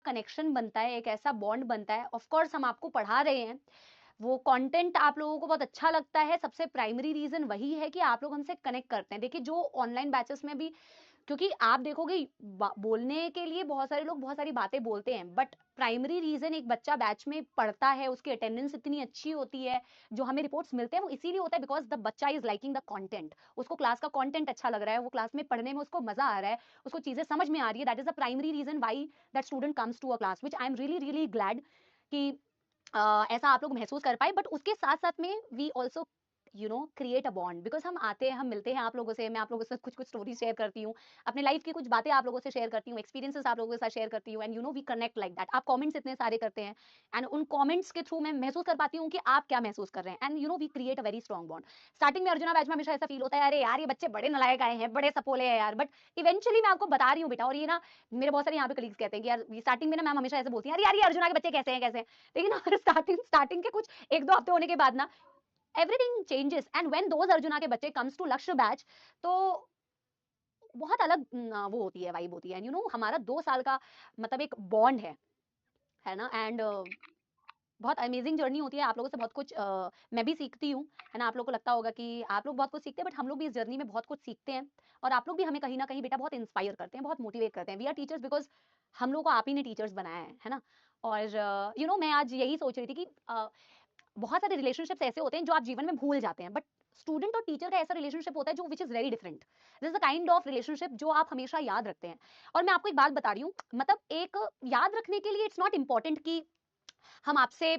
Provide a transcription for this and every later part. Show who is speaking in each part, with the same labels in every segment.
Speaker 1: Connection बनता है, एक ऐसा बॉन्ड बनता है। ऑफ कोर्स हम आपको पढ़ा रहे हैं, वो कंटेंट आप लोगों को बहुत अच्छा लगता है, सबसे प्राइमरी रीजन वही है कि आप लोग हमसे कनेक्ट करते हैं। देखिए जो ऑनलाइन बैचेस में भी, क्योंकि आप देखोगे बोलने के लिए बहुत सारे लोग बहुत सारी बातें बोलते हैं, बट प्राइमरी रीजन एक बच्चा बैच में पढ़ता है, उसकी अटेंडेंस इतनी अच्छी होती है, जो हमें रिपोर्ट्स मिलते हैं वो इसीलिए होता है बिकॉज द बच्चा इज लाइकिंग द कंटेंट। उसको क्लास का कंटेंट अच्छा लग रहा है, वो क्लास में पढ़ने में उसको मजा आ रहा है, उसको चीजें समझ में आ रही है। That is the primary reason why that student comes to a class, which I am really really glad कि ऐसा आप लोग महसूस कर पाए। बट उसके साथ साथ में we also create a bond, because हम आते हैं, हम मिलते हैं आप लोगों से, मैं आप लोगों से कुछ कुछ स्टोरी शेयर करती हूँ, अपने लाइफ की कुछ बातें आप लोगों से शेयर करती हूँ, एक्सपीरियंसेस आप लोगों के साथ शेयर करती हूँ, and we connect like that. आप कमेंट्स इतने सारे करते हैं, एंड उन कमेंट्स के थ्रू मैं महसूस कर पाती हूँ कि आप क्या महसूस कर रहे हैं, and we create a very strong bond. Starting में अर्जुना बैच में हमेशा ऐसा फील होता है, अरे यार ये बच्चे बड़े नालायक आए हैं, बड़े सपोले हैं यार, बट इवेंचुअली मैं आपको बता रही हूँ बेटा, और ये ना मेरे बहुत सारे यहाँ पे कलीग्स कहते हैं कि यार स्टार्टिंग में ना मैम हमेशा ऐसे बोलती हैं, अरे यार ये अर्जुना के बच्चे कैसे हैं कैसे हैं, लेकिन स्टार्टिंग स्टार्टिंग के कुछ एक दो हफ्ते होने के बाद ना everything changes, and when those arjuna के बच्चे comes to लक्ष्य बैच, तो बहुत अलग वो होती है, वाइब होती है। हमारा 2 साल का मतलब एक बॉन्ड है ना, एंड बहुत अमेजिंग जर्नी होती है। आप लोगों से बहुत कुछ मैं भी सीखती हूँ, है ना। आप लोगों को लगता होगा कि आप लोग बहुत कुछ सीखते हैं, बट हम लोग भी इस जर्नी में बहुत कुछ सीखते हैं, और आप लोग भी हमें कहीं ना कहीं बेटा बहुत इंस्पायर करते हैं, बहुत मोटिवेट करते हैं। वी आर टीचर्स बिकॉज हम लोग को आप ही ने टीचर्स बनाया है ना। और मैं आज यही सोच रही थी कि बहुत सारे रिलेशनशिप्स ऐसे होते हैं जो आप जीवन में भूल जाते हैं, बट स्टूडेंट और टीचर का ऐसा रिलेशनशिप होता है जो which is very different. This is the kind of relationship जो आप हमेशा याद रखते हैं। और मैं आपको एक बात बता रही हूँ, मतलब एक याद रखने के लिए इट्स नॉट इम्पॉर्टेंट कि हम आपसे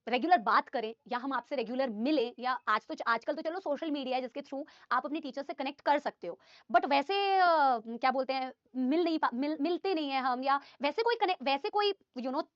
Speaker 1: रेगुलर बात करें या हम आपसे रेगुलर मिले, या आजकल तो चलो सोशल मीडिया है जिसके थ्रू आप अपनी टीचर से कनेक्ट कर सकते हो, बट वैसे क्या बोलते हैं, मिलते नहीं है हम, या वैसे कोई कनेक्ट, वैसे कोई यू नो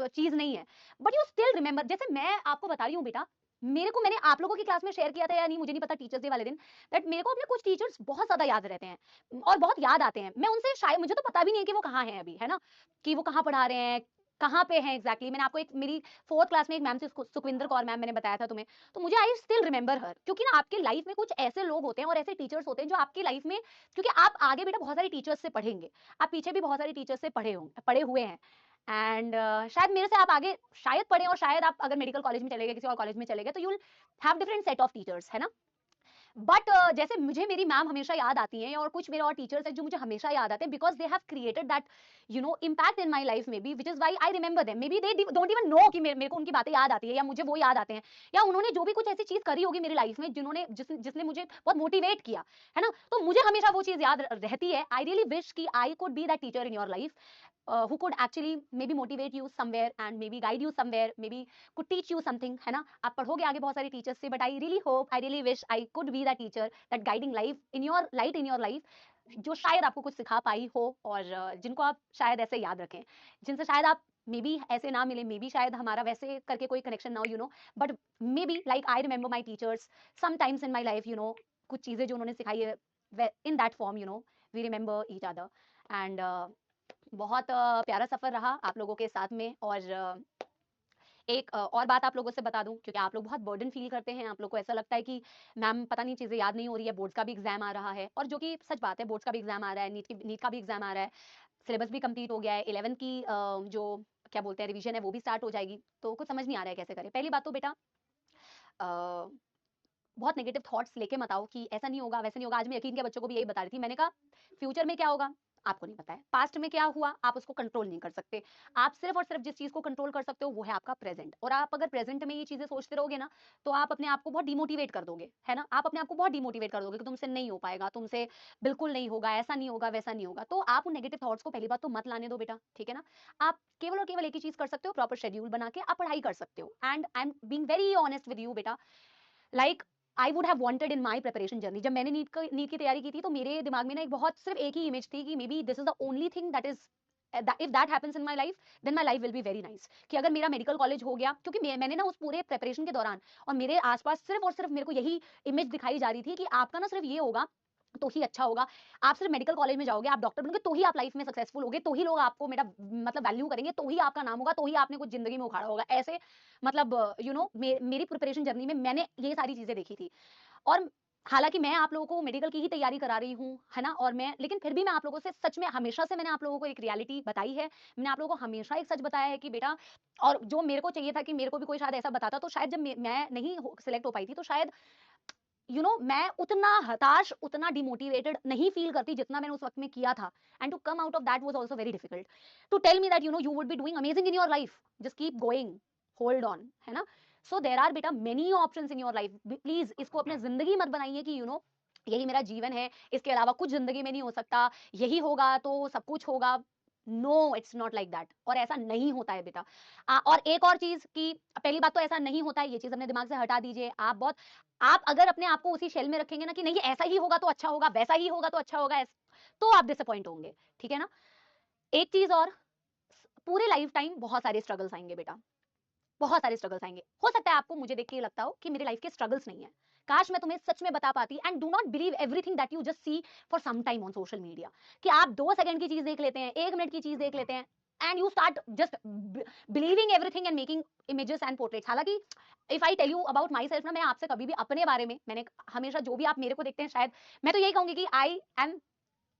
Speaker 1: चीज नहीं है, बट यू स्टिल रिमेंबर। जैसे मैं आपको बता रही हूँ बेटा, मेरे को, मैंने आप लोगों की क्लास में शेयर किया था या नहीं मुझे नहीं पता, टीचर्स डे वाले दिन, दैट मेरे को अपने कुछ टीचर्स बहुत ज्यादा याद रहते हैं और बहुत याद आते हैं। मैं उनसे शायद, मुझे तो पता भी नहीं है कि वो कहाँ हैं अभी, है ना, कि वो कहाँ पढ़ा रहे हैं, कहाँ पे हैं एग्जैक्टली। मैंने आपको एक मेरी 4th क्लास में एक मैम से, सुखविंदर कौर मैम, मैंने बताया था तुम्हें, तो मुझे आई स्टिल रिमेंबर हर, क्योंकि ना आपके लाइफ में कुछ ऐसे लोग होते हैं और ऐसे टीचर्स होते हैं जो आपकी लाइफ में, क्योंकि आप आगे बेटा बहुत सारे टीचर्स से पढ़ेंगे, आप पीछे भी बहुत सारे टीचर्स से पढ़े हुए हैं, एंड शायद मेरे से आप आगे शायद पढ़े, और शायद आप अगर मेडिकल कॉलेज में चले गए, किसी और कॉलेज में चले गए, तो you will have different set of teachers, है ना। बट जैसे मुझे मेरी मैम हमेशा याद आती हैं, और कुछ मेरे और टीचर्स हैं जो मुझे हमेशा याद आते हैं, because they have created that impact in my life, maybe which is why I remember them. Maybe they don't even know कि मेरे को उनकी बातें याद आती है, या मुझे वो याद आते हैं, या उन्होंने जो भी कुछ ऐसी चीज करी होगी मेरी लाइफ में जिसने मुझे बहुत मोटिवेट किया, है ना, तो मुझे हमेशा वो चीज याद रहती है। आई रियली विश कि I could be that teacher in your life, who could actually maybe motivate you somewhere and maybe guide you somewhere, maybe could teach you something, है ना। आप पढ़ोगे आगे बहुत सारे टीचर्स से, but I really hope, I really wish I could be that teacher, that guiding life in your light in your life, जो शायद आपको कुछ सिखा पाई हो, और जिनको आप शायद ऐसे याद रखें, जिनसे शायद आप मे बी ऐसे ना मिले, मे बी शायद हमारा वैसे करके कोई कनेक्शन ना हो, but maybe like I remember my teachers sometimes in my life, कुछ चीजें जो उन्होंने सिखाई है in that form, we remember each other. And बहुत प्यारा सफर रहा आप लोगों के साथ में। और एक और बात आप लोगों से बता दूं, क्योंकि आप लोग बहुत बर्डन फील करते हैं, आप लोग को ऐसा लगता है कि मैम पता नहीं चीजें याद नहीं हो रही है, बोर्ड्स का भी एग्जाम आ रहा है, और जो कि सच बात है, बोर्ड्स का भी एग्जाम आ रहा है, नीट का भी एग्जाम आ रहा है, सिलेबस भी कंप्लीट हो गया है, 11 की जो क्या बोलते हैं रिवीजन है वो भी स्टार्ट हो जाएगी, तो कुछ समझ नहीं आ रहा है कैसे करें। पहली बात तो बेटा, बहुत नेगेटिव थॉट्स लेके मत आओ कि ऐसा नहीं होगा वैसा नहीं होगा। आज मैं यकीन के बच्चों को भी यही बता रही थी, मैंने कहा फ्यूचर में क्या होगा आपको नहीं पता है, पास्ट में क्या हुआ आप उसको कंट्रोल नहीं कर सकते, आप सिर्फ और सिर्फ जिस चीज को कंट्रोल कर सकते हो वो है आपका प्रेजेंट। और आप अगर प्रेजेंट में ये चीजें सोचते रहोगे ना, तो आप अपने आप को बहुत डिमोटिवेट कर दोगे, है ना, आप अपने आप को बहुत डिमोटिवेट कर दोगे कि तुमसे नहीं हो पाएगा, तुमसे बिल्कुल नहीं होगा, ऐसा नहीं होगा, वैसा नहीं होगा। तो आप उन नेगेटिव थॉट्स को पहली बात तो मत लाने दो बेटा, ठीक है ना। आप केवल और केवल एक ही चीज कर सकते हो, प्रॉपर शेड्यूल बना के आप पढ़ाई कर सकते हो। And I am being very honest with you बेटा, like I would have wanted in my preparation journey, जब मैंने नीट की तैयारी की थी, तो मेरे दिमाग में ना एक बहुत सिर्फ एक ही इमेज थी कि maybe this is the only thing that is, if that happens in my life then my life will be very nice. कि अगर मेरा मेडिकल कॉलेज हो गया, क्योंकि मैंने ना उस पूरे प्रिपरेशन के दौरान और मेरे आसपास सिर्फ और सिर्फ मेरे को यही इमेज दिखाई जा रही थी कि आपका ना सिर्फ ये होगा तो ही अच्छा होगा, आप सिर्फ मेडिकल कॉलेज में जाओगे, आप डॉक्टर बनोगे तो ही आप लाइफ में सक्सेसफुल होगे, तो ही लोग आपको मेरा मतलब वैल्यू करेंगे, तो ही आपका नाम होगा, तो ही आपने कुछ जिंदगी में उखाड़ा होगा। ऐसे मतलब मेरी प्रिपरेशन जर्नी में मैंने ये सारी चीजें देखी थी। और हालांकि मैं आप लोगों को मेडिकल की ही तैयारी करा रही हूँ, है ना, और मैं, लेकिन फिर भी मैं आप लोगों से सच में हमेशा से मैंने आप लोगों को एक रियलिटी बताई है। मैंने आप लोगों को हमेशा एक सच बताया है कि बेटा, और जो मेरे को चाहिए था कि मेरे को भी कोई शायद ऐसा बताता, तो शायद जब मैं नहीं सिलेक्ट हो पाई थी, तो शायद मैं उतना हताश, उतना डिमोटिवेटेड नहीं फील करती जितना मैंने उस वक्त में किया था। And to come out of that was also very difficult. To tell me that you would be doing amazing in your life, just keep going, hold on, है ना। सो देयर आर बेटा many options in your life. Please इसको अपने जिंदगी मत बनाइए कि यही मेरा जीवन है, इसके अलावा कुछ जिंदगी में नहीं हो सकता, यही होगा तो सब कुछ होगा। No, it's not like that, और ऐसा नहीं होता है बेटा। और एक और चीज कि पहली बात तो ऐसा नहीं होता है, ये चीज अपने दिमाग से हटा दीजिए। आप अगर अपने आप को उसी शेल में रखेंगे ना कि नहीं ऐसा ही होगा तो अच्छा होगा, वैसा ही होगा तो अच्छा होगा, तो आप डिसअपॉइंट होंगे, ठीक है ना। एक चीज और, पूरे लाइफ टाइम बहुत सारे स्ट्रगल्स आएंगे बेटा, बहुत सारे स्ट्रगल्स आएंगे। हो सकता है आपको मुझे देख के लगता हो कि मेरी लाइफ के स्ट्रगल्स नहीं है, काश मैं तुम्हें सच में बता पाती। And do not believe everything that you just see for some time on social media, कि आप 2 सेकंड की चीज देख लेते हैं, 1 मिनट की चीज देख लेते हैं, and you start just believing everything and making images and portraits. हालांकि if I tell you about myself ना, मैं आपसे कभी भी अपने बारे में, मैंने हमेशा जो भी आप मेरे को देखते हैं, शायद मैं तो यही कहूंगी कि I am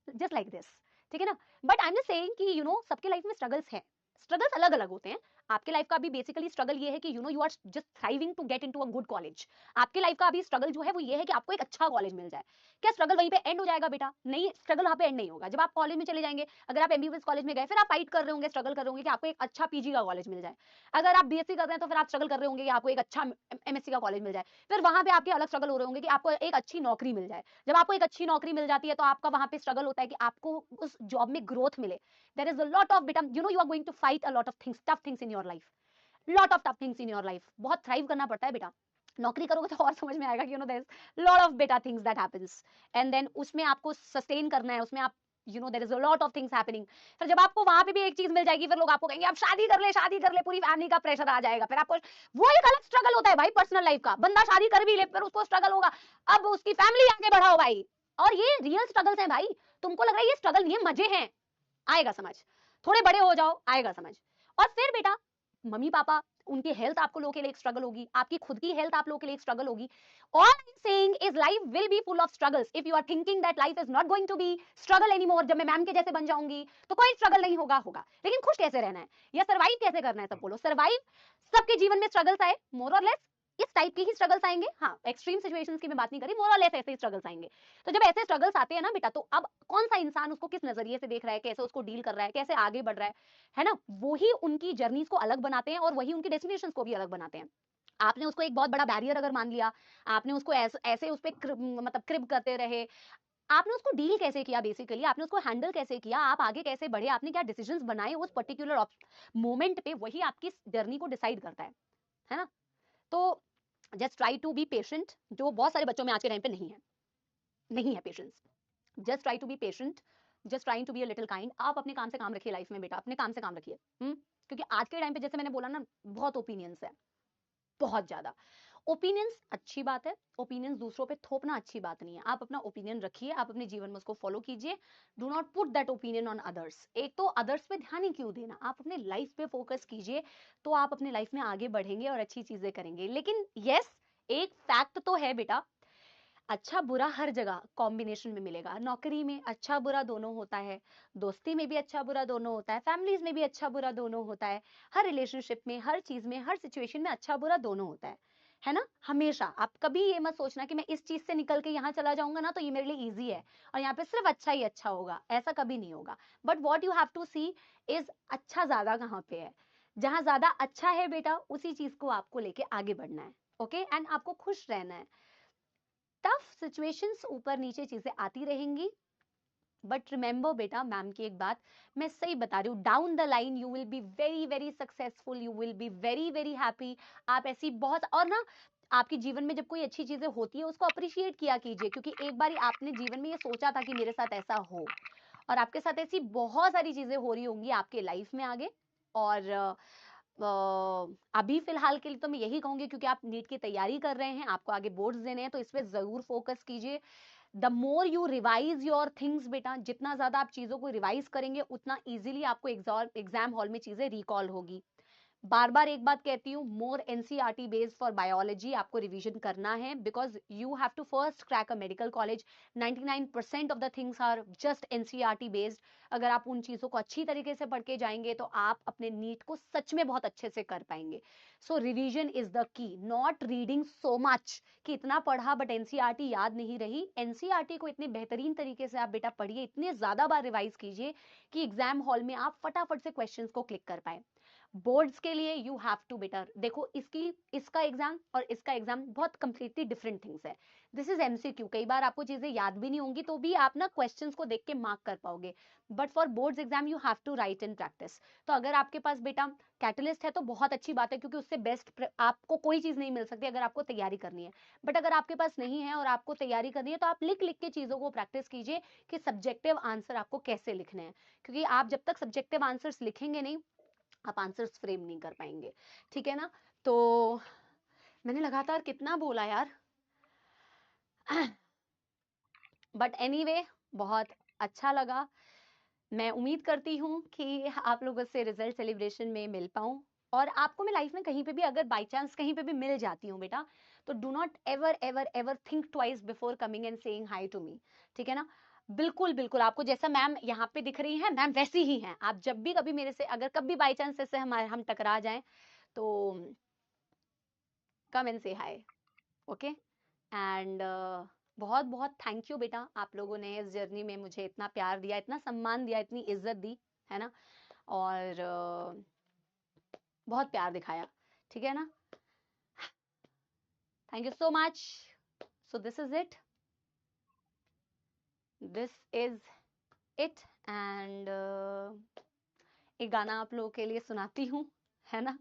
Speaker 1: just like this, ठीक है ना। But I am just saying कि सबके लाइफ में स्ट्रगल्स है, स्ट्रगल्स अलग अलग होते हैं। आपके लाइफ का भी बेसिकली स्ट्रगल ये है कि you are just thriving to get into a good college. आपके लाइफ का अभी स्ट्रगल जो है वो ये है कि आपको एक अच्छा कॉलेज मिल जाए। क्या स्ट्रगल वहीं पे एंड हो जाएगा बेटा? नहीं, स्ट्रगल वहां पे एंड नहीं होगा। जब आप कॉलेज में चले जाएंगे, अगर आप एमबीबीएस कॉलेज में गए, फिर आप फाइट कर रहे होंगे, स्ट्रगल कर रहे होंगे कि आपको एक अच्छा पीजी का कॉलेज मिल जाए। अगर आप बीएससी कर रहे हैं तो फिर आप स्ट्रगल कर रहे होंगे कि आपको एक अच्छा एमएससी का कॉलेज मिल जाए। फिर वहां पे आपके अलग स्ट्रगल हो रहे होंगे कि आपको एक अच्छी नौकरी मिल जाए। जब आपको एक अच्छी नौकरी मिल जाती है तो आपका वहां पे स्ट्रगल होता है कि आपको उस जॉब में ग्रोथ मिले। There is a lot of बेटा, you are going to fight a lot of things, tough things in your life, lot of tough things in your life. बहुत थ्राइव करना पड़ता है बेटा। नौकरी करोगे तो और समझ में आएगा कि देयर इज लॉट ऑफ बेटा things that happens, and then उसमें आपको सस्टेन करना है, उसमें आप there is a lot of things happening. फिर जब आपको वहां पे भी एक चीज मिल जाएगी, फिर लोग आपको कहेंगे आप शादी कर ले, शादी कर ले, पूरी फैमिली का प्रेशर आ जाएगा। फिर आपको वो एक अलग स्ट्रगल होता है भाई, पर्सनल लाइफ का। बंदा शादी कर भी ले, फिर उसको स्ट्रगल होगा, अब उसकी फैमिली आगे बढ़ाओ भाई। और ये रियल स्ट्रगल्स हैं भाई। तुमको लग रहा है ये स्ट्रगल नहीं है, मजे हैं, आएगा समझ। थोड़े बड़े हो जाओ, आएगा समझ। और फिर बेटा, मम्मी पापा, उनकी हेल्थ आपको लोगों के लिए एक स्ट्रगल होगी, आपकी खुद की हेल्थ आप लोगों के लिए एक स्ट्रगल होगी। All I am saying is life will be full of struggles. If you are thinking that life is not going to be struggle anymore, जब मैं मैम के जैसे बन जाऊंगी तो कोई स्ट्रगल नहीं होगा, होगा। लेकिन खुश कैसे रहना है या सर्वाइव कैसे करना है, सब बोलो। सर्वाइव, सबके जीवन में स्ट्रगल्स आए, मोर और लेस इस टाइप के ही स्ट्रगल्स आएंगे। हाँ, एक्सट्रीम सिचुएशंस की मैं बात नहीं करी, मोर और लेस ऐसे ही स्ट्रगल्स आएंगे। तो जब ऐसे स्ट्रगल्स आते हैं ना बेटा, तो अब कौन सा इंसान उसको किस नजरिए से देख रहा है, कैसे उसको डील कर रहा है, कैसे आगे बढ़ रहा है ना, वही उनकी जर्नीज को अलग बनाते हैं और वही उनकी डेस्टिनेशन को भी अलग बनाते हैं। आपने उसको एक बहुत बड़ा बैरियर अगर मान लिया, आपने उसको ऐसे उस पर मतलब क्रिब करते रहे, आपने उसको डील कैसे किया, बेसिकली आपने उसको हैंडल कैसे किया, आप आगे कैसे बढ़े, आपने क्या डिसीजंस बनाए उस पर्टिकुलर मोमेंट पे, वही आपकी जर्नी को डिसाइड करता है ना। तो just try to be patient, जो बहुत सारे बच्चों में आज के टाइम पे नहीं है, नहीं है patience. Just try to be patient, just trying to be a little kind. आप अपने काम से काम रखिए लाइफ में बेटा, अपने काम से काम रखिए। क्योंकि आज के टाइम पे जैसे मैंने बोला ना, बहुत ओपिनियंस है, बहुत ज्यादा। ओपिनियंस अच्छी बात है, ओपिनियंस दूसरों पे थोपना अच्छी बात नहीं है। आप अपना ओपिनियन रखिए, आप अपने जीवन में उसको फॉलो कीजिए। Do not put that opinion on others. एक तो अदर्स पे ध्यान ही क्यों देना, आप अपने लाइफ पे फोकस कीजिए, तो आप अपने लाइफ में आगे बढ़ेंगे और अच्छी चीजें करेंगे। लेकिन यस, एक फैक्ट तो है बेटा, अच्छा बुरा हर जगह कॉम्बिनेशन में मिलेगा। नौकरी में अच्छा बुरा दोनों होता है, दोस्ती में भी अच्छा बुरा दोनों होता है, फैमिलीज में भी अच्छा बुरा दोनों होता है, हर रिलेशनशिप में, हर चीज में, हर सिचुएशन में अच्छा बुरा दोनों होता है ना। हमेशा आप कभी ये मत सोचना कि मैं इस चीज से निकल के यहाँ चला जाऊंगा ना तो ये मेरे लिए इजी है और यहाँ पे सिर्फ अच्छा ही अच्छा होगा, ऐसा कभी नहीं होगा। But what you have to see is अच्छा ज्यादा कहाँ पे है। जहां ज्यादा अच्छा है बेटा, उसी चीज को आपको लेके आगे बढ़ना है। ओके, एंड आपको खुश रहना है। टफ सिचुएशंस, ऊपर नीचे चीजें आती रहेंगी, बट रिमेंबर बेटा, मैम की एक बात मैं सही बता रही हूँ, down the line you will be very very successful, you will be very very happy. आप ऐसी बहुत, और ना, आपके जीवन में जब कोई अच्छी चीजें होती है उसको अप्रिशिएट किया कीजिए, क्योंकि एक बार आपने जीवन में ये सोचा था कि मेरे साथ ऐसा हो, और आपके साथ ऐसी बहुत सारी चीजें हो रही होंगी आपके लाइफ में आगे। और अभी फिलहाल के लिए तो मैं यही कहूंगी, क्योंकि आप नीट की तैयारी कर रहे हैं, आपको आगे बोर्ड्स देने हैं, तो इस पे जरूर फोकस कीजिए। The more you revise your things बेटा, जितना ज्यादा आप चीजों को रिवाइज करेंगे, उतना इजीली आपको एग्जाम हॉल में चीजें रिकॉल होगी। बार बार एक बात कहती हूँ, more NCERT based for biology आपको रिवीजन करना है, because you have to first crack a medical college. 99% of the things are just NCERT based. अगर आप उन चीजों को अच्छी तरीके से पढ़ के जाएंगे तो आप अपने नीट को सच में बहुत अच्छे से कर पाएंगे. So revision is the key, not reading so much कि इतना पढ़ा बट एनसीईआरटी याद नहीं रही. एनसीईआरटी को इतने बेहतरीन तरीके से आप बेटा पढ़िए, इतने ज्यादा बार रिवाइज कीजिए कि एग्जाम हॉल में आप फटाफट से क्वेश्चंस को क्लिक कर पाए. बोर्ड्स के लिए यू हैव टू बेटर देखो, इसका एग्जाम और इसका एग्जाम बहुत कंप्लीटली डिफरेंट थिंग्स है. दिस इज एमसीक्यू, कई बार आपको चीजें याद भी नहीं होंगी तो भी आप ना क्वेश्चंस को देख के मार्क कर पाओगे. But for boards exam you have to write in practice. तो अगर आपके पास बेटा कैटलिस्ट है तो बहुत अच्छी बात है, क्योंकि उससे बेस्ट आपको कोई चीज नहीं मिल सकती अगर आपको तैयारी करनी है. बट अगर आपके पास नहीं है और आपको तैयारी करनी है तो आप लिख लिख के चीजों को प्रैक्टिस कीजिए कि सब्जेक्टिव आंसर आपको कैसे लिखने हैं, क्योंकि आप जब तक सब्जेक्टिव आंसर्स लिखेंगे नहीं आप आंसर्स फ्रेम नहीं कर पाएंगे. ठीक है ना. तो मैंने लगातार कितना बोला यार. बट एनीवे, बहुत अच्छा लगा. मैं उम्मीद करती हूँ कि आप लोगों से रिजल्ट सेलिब्रेशन में मिल पाऊं. और आपको मैं लाइफ में कहीं पे भी अगर बाई चांस कहीं पे भी मिल जाती हूँ बेटा, तो do not ever ever ever think twice before coming and saying hi to me. ठीक है ना. बिल्कुल बिल्कुल, आपको जैसा मैम यहाँ पे दिख रही है मैम वैसी ही हैं आप. जब भी कभी मेरे से अगर कभी बाई चांस ऐसे हम टकरा जाएं तो कम एंड से हाय. ओके. एंड बहुत बहुत थैंक यू बेटा, आप लोगों ने इस जर्नी में मुझे इतना प्यार दिया, इतना सम्मान दिया, इतनी इज्जत दी, है ना. और बहुत प्यार दिखाया. ठीक है ना. Thank you so much. So this is it. This is it. And एक गाना आप लोगों के लिए सुनाती हूँ, है ना.